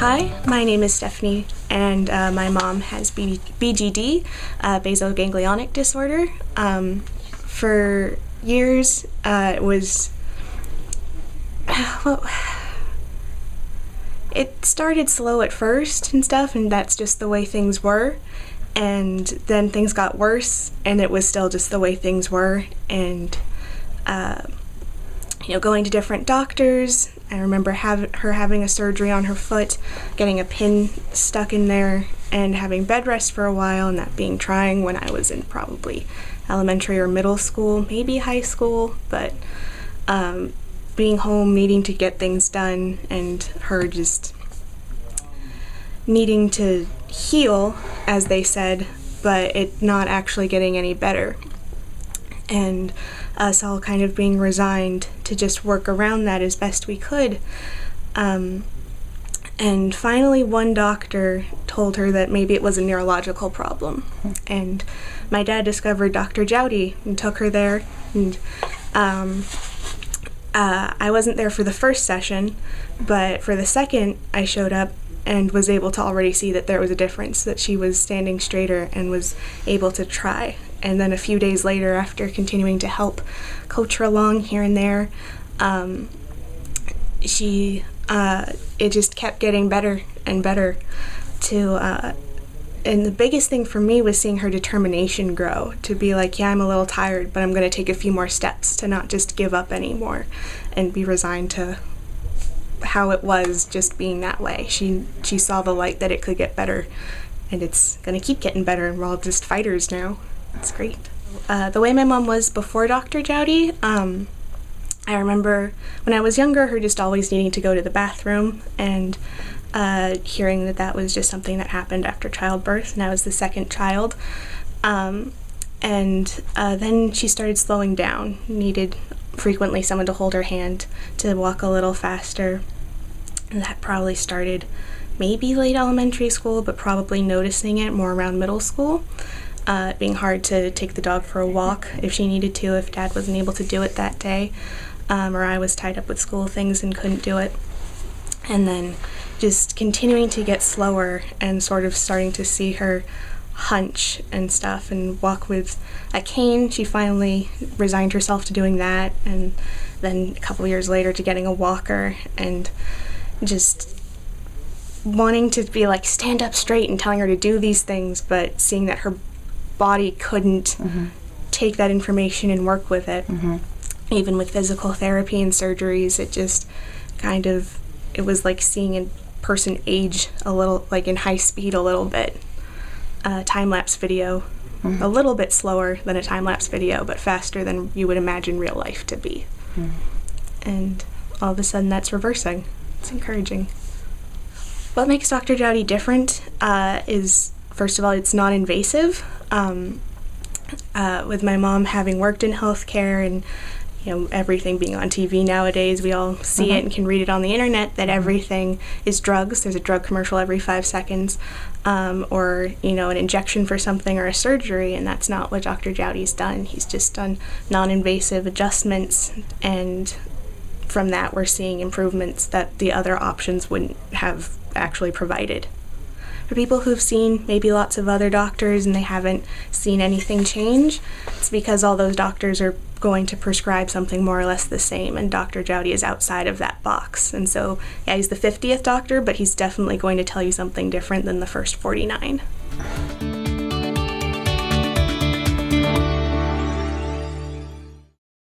Hi, my name is Stephanie, and my mom has BGD, basoganglionic disorder. For years, it started slow at first and stuff, and that's just the way things were. And then things got worse, and it was still just the way things were. And going to different doctors. I remember her having a surgery on her foot, getting a pin stuck in there, and having bed rest for a while, and that being trying when I was in probably elementary or middle school, maybe high school, but being home, needing to get things done, and her just needing to heal, as they said, but it not actually getting any better. And us all kind of being resigned to just work around that as best we could. And finally one doctor told her that maybe it was a neurological problem. And my dad discovered Dr. Jowdy and took her there. And I wasn't there for the first session, but for the second I showed up and was able to already see that there was a difference, that she was standing straighter and was able to try. And then a few days later, after continuing to help coach her along here and there, it just kept getting better and better and the biggest thing for me was seeing her determination grow, to be like, yeah, I'm a little tired, but I'm going to take a few more steps, to not just give up anymore and be resigned to how it was just being that way. She saw the light that it could get better, and it's going to keep getting better, and we're all just fighters now. It's great. The way my mom was before Dr. Jowdy, I remember when I was younger, her just always needing to go to the bathroom, and hearing that was just something that happened after childbirth, and I was the second child. Then she started slowing down, needed frequently someone to hold her hand, to walk a little faster. And that probably started maybe late elementary school, but probably noticing it more around middle school. Being hard to take the dog for a walk if she needed to, if Dad wasn't able to do it that day, or I was tied up with school things and couldn't do it. And then just continuing to get slower and sort of starting to see her hunch and stuff and walk with a cane. She finally resigned herself to doing that, and then a couple years later to getting a walker, and just wanting to be like, stand up straight, and telling her to do these things, but seeing that her body couldn't take that information and work with it. Even with physical therapy and surgeries, it just kind of, it was like seeing a person age a little, like in high speed a little bit. Time-lapse video, a little bit slower than a time-lapse video, but faster than you would imagine real life to be. And all of a sudden that's reversing. It's encouraging. What makes Dr. Jowdy different is, first of all, it's non-invasive. With my mom having worked in healthcare and everything being on TV nowadays, we all see it and can read it on the internet that everything is drugs. There's a drug commercial every 5 seconds, or an injection for something or a surgery, and that's not what Dr. Jowdy's done. He's just done non-invasive adjustments, and from that we're seeing improvements that the other options wouldn't have actually provided. For people who've seen maybe lots of other doctors and they haven't seen anything change, it's because all those doctors are going to prescribe something more or less the same, and Dr. Jowdy is outside of that box. And so, yeah, he's the 50th doctor, but he's definitely going to tell you something different than the first 49.